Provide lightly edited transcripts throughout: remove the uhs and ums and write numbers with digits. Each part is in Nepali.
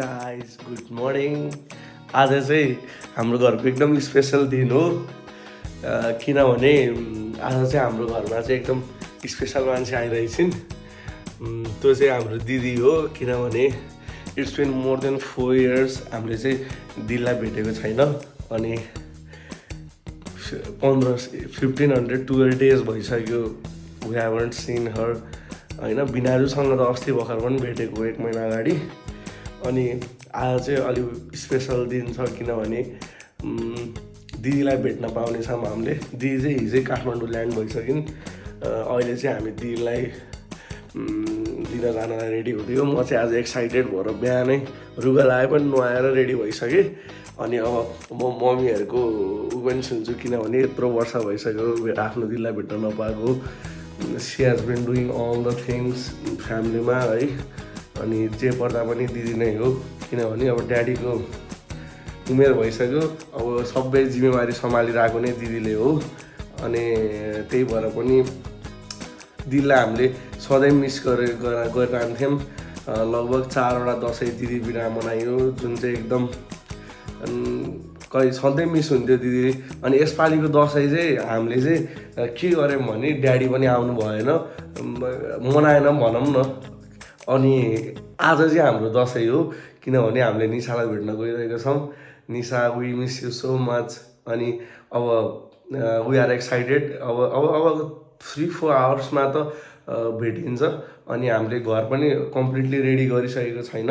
Guys good morning. आज चाहिँ हाम्रो घरको एकदम स्पेसल दिन हो किनभने आज चाहिँ हाम्रो घरमा चाहिँ एकदम स्पेसल मान्छे आइरहेछन्। त्यो चाहिँ हाम्रो दिदी हो किनभने it's been more than 4 years हामीले चाहिँ दिदीलाई भेटेको छैन अनि 1512 days भइसक्यो वी हेभन्ट सिन हर होइन। बिनाजुसँग त अस्ति भर्खर पनि भेटेको 1 महिना अगाडि। अनि आज चाहिँ अलिक स्पेसल दिन छ किनभने दिदीलाई भेट्न पाउने छौँ हामीले। दिदी चाहिँ हिजै काठमाडौँ ल्यान्ड भइसकिन्। अहिले चाहिँ हामी दिदीलाई लिन जानलाई रेडी हुँदैयो। म चाहिँ आज एक्साइटेड भएर बिहानै रुगा लाए पनि नुहाएर रेडी भइसकेँ। अनि अब म मम्मीहरूको ऊ पनि सुन्छु किनभने यत्रो वर्ष भइसक्यो आफ्नो दिदीलाई भेट्न नपाएको। She has been doing all the things फ्यामिलीमा है। अनि जे पर्दा पनि दिदी नै हो किनभने अब ड्याडीको उमेर भइसक्यो। अब सबै जिम्मेवारी सम्हालिरहेको नै दिदीले हो। अनि त्यही भएर पनि दिदीलाई हामीले सधैँ मिस गरिरहन्थ्यौँ। लगभग 4वटा दसैँ दिदी बिना मनाइयो जुन चाहिँ एकदम सधैँ मिस हुन्थ्यो दिदी। अनि यसपालिको दसैँ चाहिँ हामीले चाहिँ के गऱ्यौँ भने ड्याडी पनि आउनु भएन, मनाएन भनौँ न। अनि आज चाहिँ हाम्रो दसैँ हो किनभने हामीले निशालाई भेट्न गइरहेको छौँ। Nisha we miss you so much. अनि अब वी आर एक्साइटेड। अब 3-4 आवर्समा त भेटिन्छ। अनि हामीले घर पनि कम्प्लिटली रेडी गरिसकेको छैन,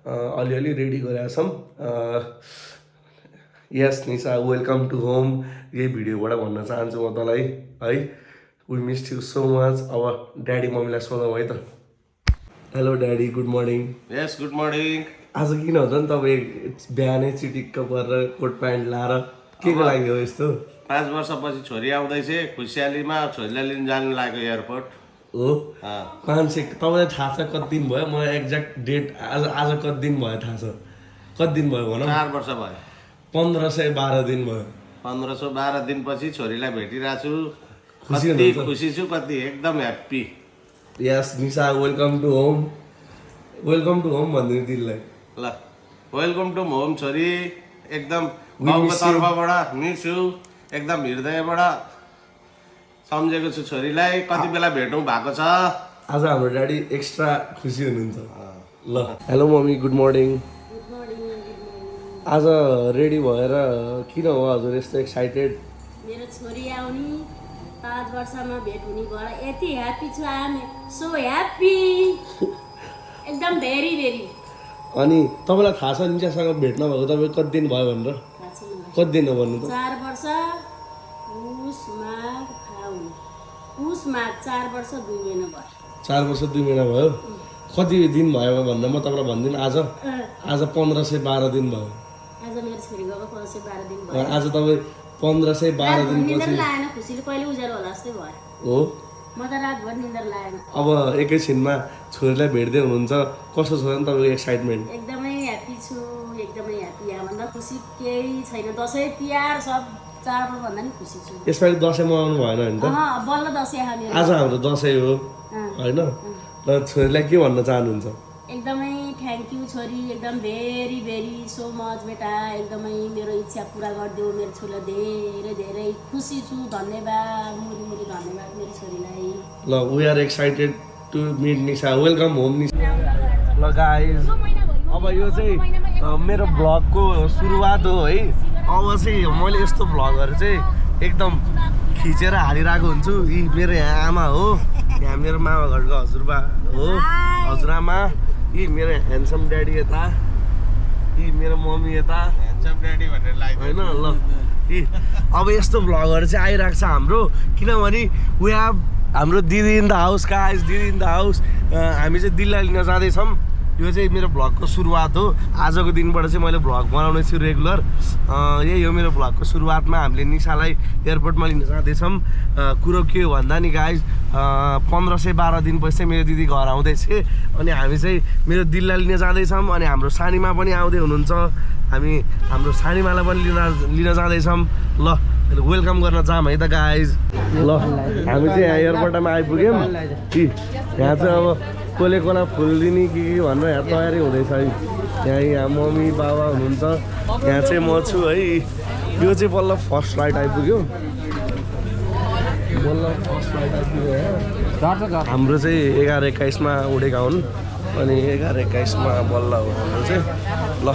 अलिअलि रेडी गरेका छौँ। Yes Nisha welcome to home यही भिडियोबाट भन्न चाहन्छु म तँलाई है। We miss you so much. अब ड्याडी मम्मीलाई सोधौँ है त। Hello daddy good morning. Yes good morning. आज किन हुन्छ नि तपाईँ बिहानै चिटिक्क परेर कोट प्यान्ट लाएर के को लागि हो यस्तो? 5 वर्षपछि छोरी आउँदैछ, खुसियालीमा छोरीलाई लिन जानु लागेको एयरपोर्ट हो। 5 तपाईँलाई थाहा छ कति दिन भयो? मलाई एक्ज्याक्ट डेट आज कति दिन भयो थाहा छ? कति दिन भयो भनौँ? 4 वर्ष भयो। 1512 दिन भयो। 1512 दिनपछि छोरीलाई भेटिरहेको छु। खुसी कति हुनुहुन्छ? खुसी छु, कति एकदम happy. Yes Nisha welcome to home. Welcome to home भनिदिनु दिदीलाई। ल वेलकम टु होम छोरी। एकदम गाउँको तर्फबाट मिस यु, एकदम हृदयबाट सम्झेको छु छोरीलाई। कति बेला भेटौँ भएको छ। आज हाम्रो ड्याडी एक्स्ट्रा खुसी हुनुहुन्छ। ल हेलो मम्मी गुड मर्निङ। आज रेडी भएर किन हो हजुर यस्तो एक्साइटेड? मेरो छोरी आउने 5 वर्षमा भेट हुने भएर यति ह्याप्पी छु। आई एम सो ह्याप्पी, एकदम भेरी। अनि तपाईँलाई थाहा छ निशासँग भेट्न भएको तपाईँ कति दिन भयो भनेर? कति दिन हो भन्नु त? 4 वर्ष पुस माघ 4 वर्ष 2 महिना भयो। 4 वर्ष 2 महिना भयो। कति दिन भयो भन्दा म तपाईँलाई भनिदिनु। आज 1512 दिन भयो। आज मेरो छोरी गएको 1512 दिन भयो। आज तपाईँ 1512 दिन निन्द्रा पछि लागेन, खुसीले कहिले उज्यालो होला जस्तै भयो हो। म त रातभर निन्द्रा लागेन। अब एकैछिनमा छोरीलाई भेट्दै हुनुहुन्छ, कस्तो छ नि तपाईँको एक्साइटमेन्ट? एकदमै ह्याप्पी छु, एकदमै ह्याप्पी। यहाँभन्दा खुसी केही छैन। दसैँ तिहार सब चाडबाडभन्दा नि खुसी छु। यसपालि दसैँ मनाउनु भएन नि त? बल्ल दसैँ आउने। आज हाम्रो दसैँ हो होइन? र छोरीलाई के भन्न चाहनुहुन्छ? एकदमै थ्याङ्क यू छोरी, एकदम भेरी सो मच बेटा। एकदमै मेरो इच्छा पुरा गरिदियो। मेरो छोरीलाई धेरै खुसी छु। धन्यवाद, मुरी धन्यवाद मेरो छोरीलाई। ल we are excited to meet Nisha. Welcome home Nisha. ल गाइज अब यो चाहिँ मेरो भ्लगको सुरुवात हो है। अब चाहिँ मैले यस्तो भ्लगहरू चाहिँ एकदम खिचेर हालिरहेको हुन्छु। यी मेरो यहाँ आमा हो, यहाँ मेरो मामा घरको हजुरबा हो, हजुरआमा। यी मेरो ह्यान्डसम ड्याडी यता, यी मेरो मम्मी यता ह्यान्डसम ड्याडी भनेर लाग्यो होइन। ल यी अब यस्तो भ्लगहरू चाहिँ आइरहेको छ हाम्रो किनभने वी हेभ हाम्रो दिदी इन द हाउस। गाइज दिदी इन द हाउस। हामी चाहिँ दिदीलाई लिन जाँदैछौँ। यो चाहिँ मेरो भ्लगको सुरुवात हो। आजको दिनबाट चाहिँ मैले भ्लग बनाउने छु रेगुलर। यही हो मेरो भ्लगको सुरुवातमा हामीले निशालाई एयरपोर्टमा लिन जाँदैछौँ। कुरो के हो भन्दा नि गाइज 1512 दिनपछि चाहिँ मेरो दिदी घर आउँदैछ। अनि हामी चाहिँ मेरो दिदीलाई लिन जाँदैछौँ। अनि हाम्रो सानीमा पनि आउँदै हुनुहुन्छ। हामी हाम्रो सानीमालाई पनि लिन जाँदैछौँ। ल वेलकम गर्न जाऊँ है त गाइज। ल हामी चाहिँ यहाँ एयरपोर्टमा आइपुग्यौँ। यहाँ चाहिँ अब कसले कसलाई फुल दिने के भनेर यहाँ तयारी हुँदैछ है। यहाँ मम्मी बाबा हुनुहुन्छ, यहाँ चाहिँ म छु है। यो चाहिँ बल्ल फर्स्ट राइड आइपुग्यो, बल्ल फर्स्ट राइड आइपुग्यो यहाँ। हाम्रो चाहिँ 11:21 उडेका हुन् अनि 11:21 बल्ल हो हाम्रो चाहिँ। ल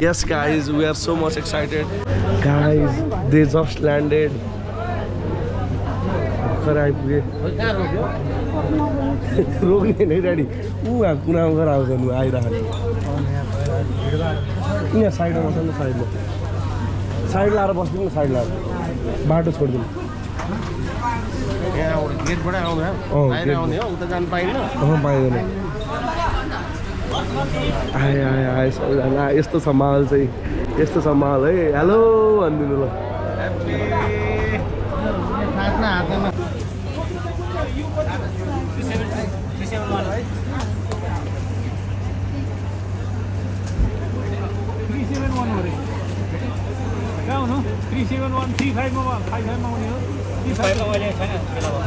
yes guys, we are so much excited guys, they just landed. भर्खर आइपुगे, रोक्ने नै ड्याडी उहाँ कुनामा गएर आउँछ नि आइरहेको। यहाँ साइडमा बस्नु न, साइडमा साइड लाएर बस्दिनु न, साइड लाएर बाटो छोडिदिनु। यहाँ गेटबाट आउने हो, उता जानु पाइन्न। पाइँदैन। आए आए आए सबैजना, यस्तो छ माहौल चाहिँ, यस्तो छ माहौल है। हेलो भनिदिनु ल। कहाँ हुनु 371 35 मा 55 मा आउने हो 35 मा अहिले छैन बेला भयो।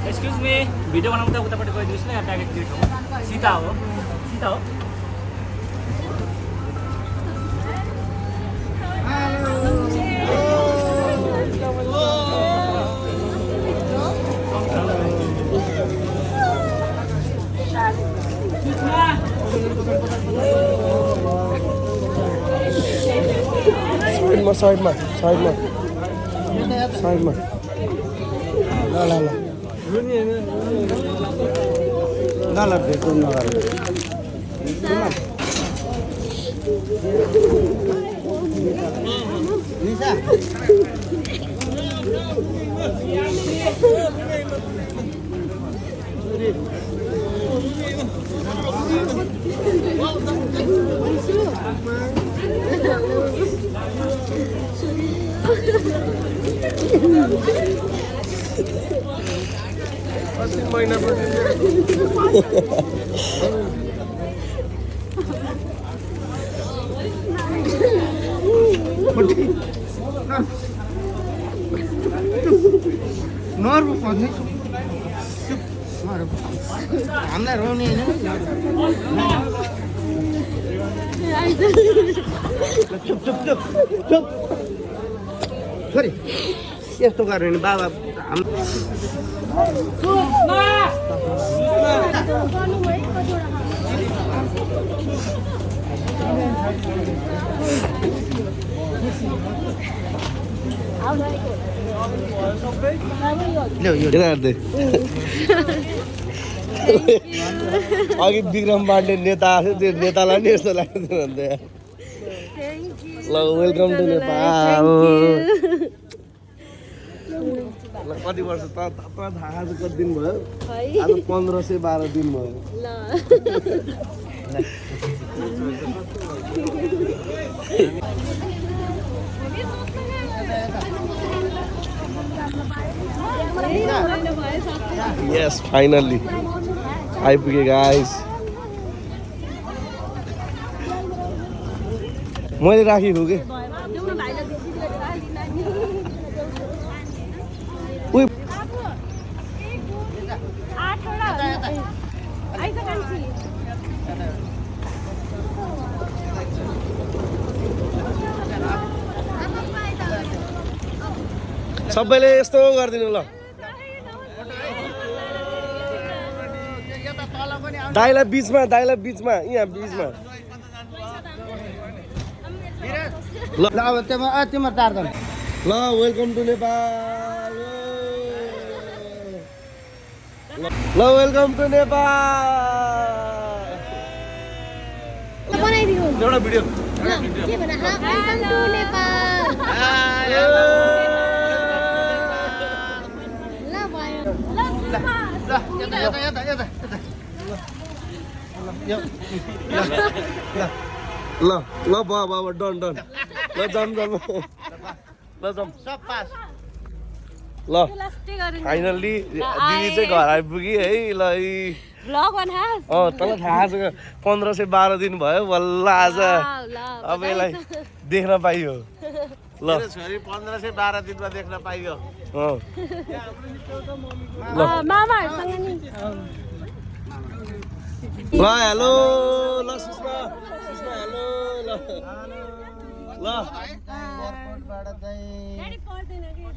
एक्सक्युज मी, भिडियो बनाउँदा उतापट्टि गइदिनुहोस् न, यहाँ प्याकेट दिएको सीता हो, सीता हो। साइडमा साइडमा साइडमा ल ल ल ल ल भेट्नु नगर्नु। हामीलाई रोने होइन, चुप चुप चुप चुप छोरी, यस्तो गर्यो भने बाबा अघि विक्रम पाण्डे नेता आएको थियो, त्यो नेतालाई नि यस्तो लाग्थ्यो अन्त। ल वेलकम टु नेपाल। ल कति वर्ष त थाहा छ कति दिन भयो? आज 1512 दिन भयो। यस फाइनल्ली आइपुगे गाइस। मैले राखेको के सबैले यस्तो गरिदिनु ल। दाइलाई बिचमा, दाइलाई बिचमा, यहाँ बिचमा। ल अब तिम्रो टार्दैन। ल वेलकम टु नेपाल। ल वेलकम टु नेपाल। एउटा भिडियो ल ल बाबा डन डन। ल जाम जाम, ल जाम। सब पास। ल फाइनल्ली दिदी चाहिँ घर आइपुगी है ल तँलाई थाहा छ 1512 दिन भयो बल्ल आज अब यसलाई देख्न पाइयो ल छोरी 1512 दिनमा देख्न पाइयो ल हेलो ल सुषमा हेलो ल एयरपोर्टबाट चाहिँ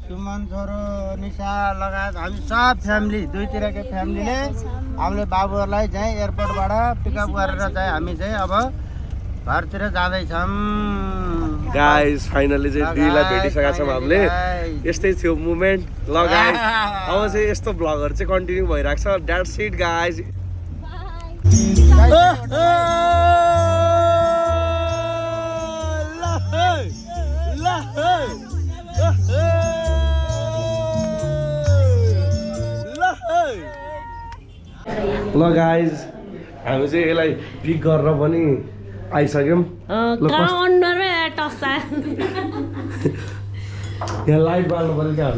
सुमन छोरो निशा लगायत हामी सब फ्यामिली दुईतिरकै फ्यामिलीले हामीले बाबुहरूलाई चाहिँ एयरपोर्टबाट पिकअप गरेर चाहिँ हामी चाहिँ अब घरतिर जाँदैछौँ गाइस फाइनली चाहिँ दिदीलाई भेटिसकेका छौँ हामीले यस्तै थियो मुभमेन्ट ल गाइस अब चाहिँ यस्तो भ्लगहरू चाहिँ कन्टिन्यू भइरहेको छ द्याट्स इट गाइस ल गाइज हामी चाहिँ यसलाई पिक गरेर पनि आइसक्यौँ यहाँ लाइट बाल्नु पर्यो क्या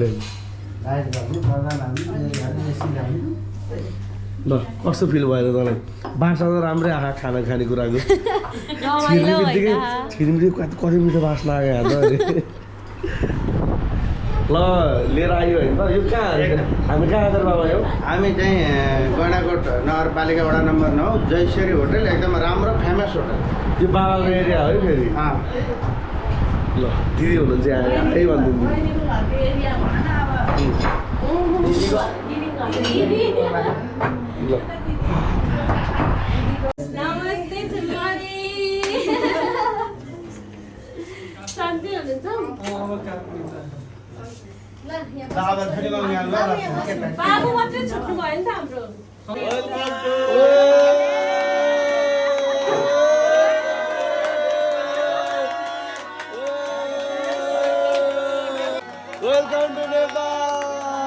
ल कस्तो फिल भयो त तँलाई बासा त राम्रै आँखा खाना खाने कुराको छिर्ने बित्तिकै कति मिठो बास्ना आयो यहाँ त ल लिएर आयो होइन त यो कहाँ हामी कहाँ आएर बाबा यो हामी चाहिँ गैँडाकोट नगरपालिका वडा नम्बर 9 जयश्री होटल एकदम राम्रो फेमस होटल यो बाबाको एरिया हो फेरि ल दिदी हुनुहुन्छ यहाँ है भनिदिनु ल बाबु मात्रै छुट्नु भयो नि त हाम्रो welcome to Nepal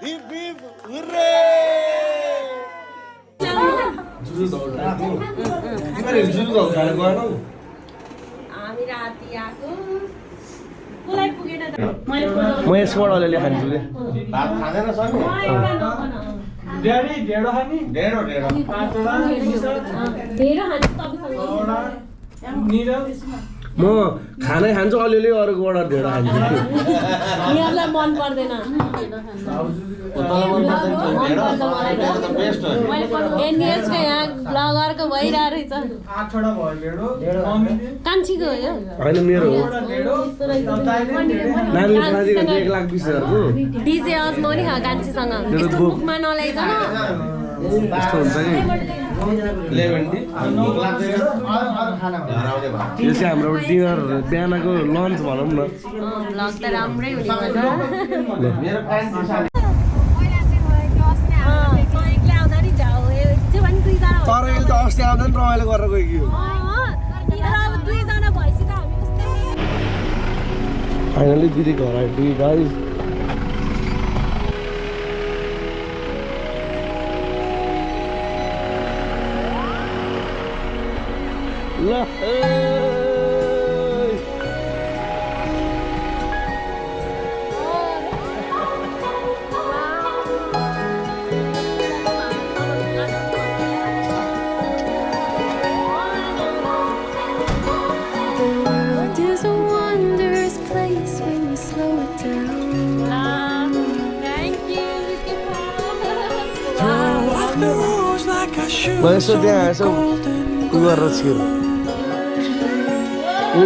hip hip hurray म यसबाट अलिअलि खान्छु कि भात खाँदैन सर म खानै खान्छु अलिअलि अरूकोबाट ढेँडो खान्छु यहाँलाई मन पर्दैन एनएसको यहाँ ब्लगरको भइरहेको रहेछ कान्छीको हो यो होइन मेरो हो नानीले खाँदियो भने 1,20,000 डिजे अजमा नि खा कान्छीसँग यस्तो बुकमा नल्याइकन यस्तो हुन्छ कि यो चाहिँ हाम्रो डिनर बिहानको लन्च भनौँ न ब्लग त राम्रै हुने तर यसले त अस्ति आउँदा नि रमाइलो गरेर गयो कि फाइनली दिदी घर आइपुग्यो गाइस ल म यसो त्यहाँ यसो उ गरेर छिर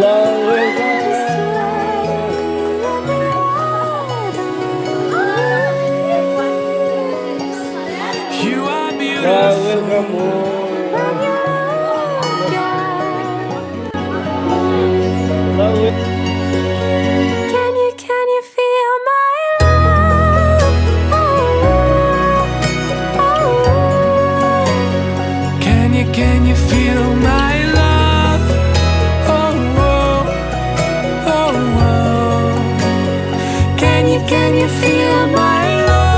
ल welcome Can you feel my love? Can you feel my love? Oh, oh, oh, oh. Can you feel my love?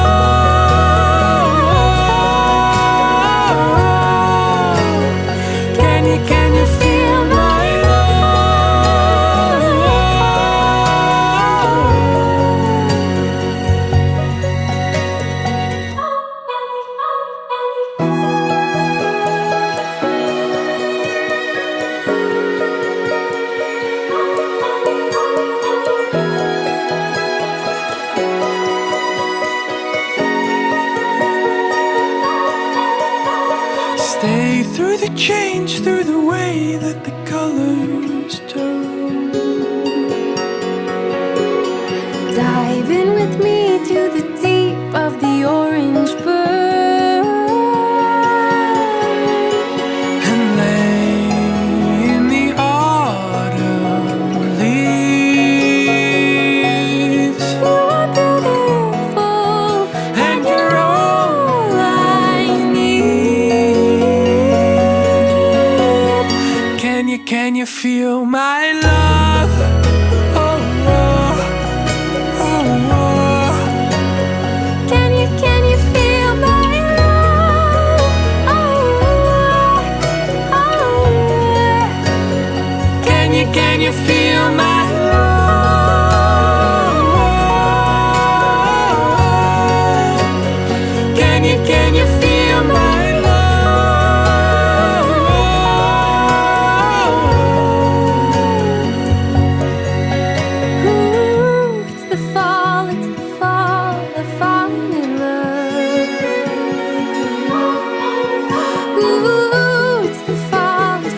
change through the way that the colors turn. Dive in with me to the deep of the orange burn and lay in the autumn leaves. You are beautiful and you're all I need. Can you feel my love? Oh, oh, oh, oh. Can you feel my love? Oh, oh, oh. Can you feel my love? Can you feel my love? Ooh, it's the fall, the falling in love. Ooh, it's the fall, the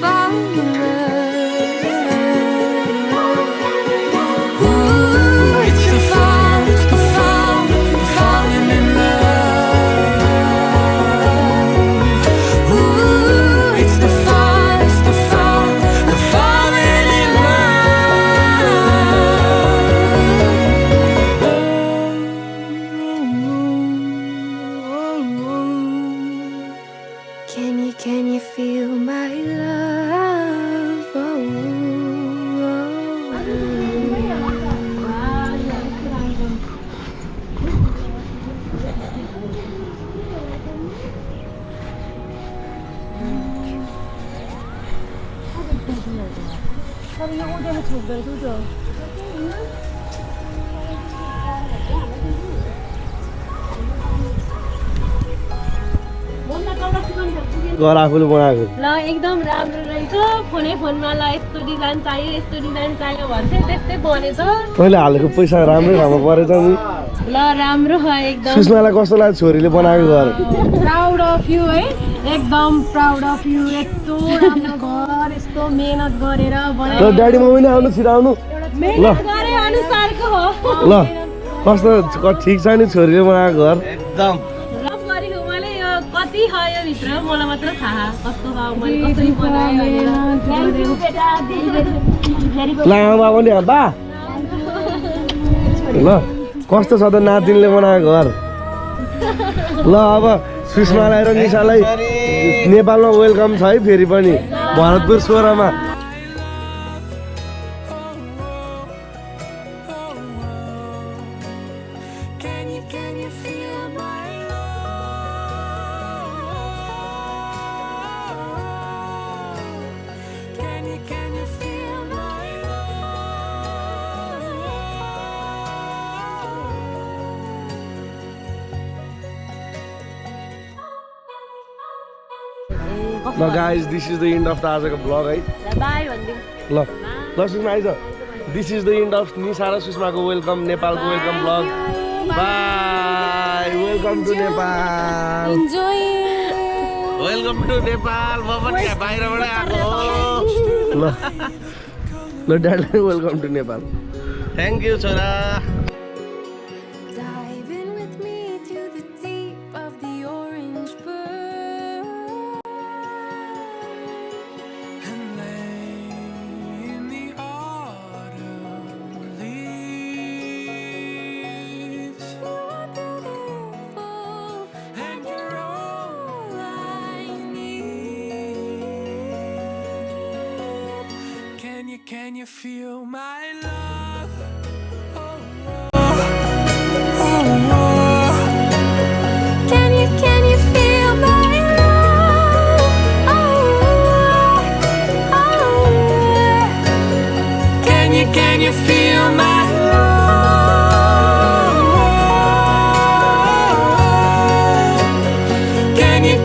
falling in love. Ooh, it's the fall, the falling in love. Ooh, it's the fall, the falling in love. Can you feel my love? Oh, घर आफूले बनाएको ल एकदम राम्रो रहेछ फोनमा ल यस्तो डिजाइन चाहियो भन्थे त्यस्तै बनेछ तैँले हालेको पैसा राम्रै ठाउँमा परेछ नि ल राम्रो हो एकदम सुषमालाई कस्तो लाग्यो छोरीले बनाएको घर प्राउड अफ यु है एकदम प्राउड अफ यु यस्तो राम्रो घर यस्तो मेहनत गरेर ल बनाएको ड्याडी मम्मी नै आउनु छिटो आउनु मेहनत गरे अनुसारको हो ल कस्तो ठिक छ नि छोरीले बनाएको घर एकदम रफ गरेको मैले यो कति हो यो भित्र मलाई मात्र थाहा कस्तो हो मैले कसरी बनाएँ ल आमा पनि बा ल कस्तो छ त नातिनीले बनाएको घर ल अब सुषमालाई र निशालाई नेपालमा वेलकम छ है फेरि पनि भरतपुर 16 मा Can you feel my love? Can you feel my love? ल guys this is the end of the आजको ब्लग है बाई भन्दिउँ ल सुषमा आइज this is the end of Nisha र सुषमाको वेलकम नेपालको welcome blog bye welcome to Nepal welcome to Nepal म पनि यहाँ बाहिरबाट आएको हो ल ड्याडीलाई welcome to Nepal thank you छोरा Dive in with me to the deep of the orange burn and lay in the autumn leaves. You are beautiful and you're all I need. Can you feel my love? Oh, oh, oh, oh. Can you feel my love? Oh, oh, oh. Can you feel my love? Can you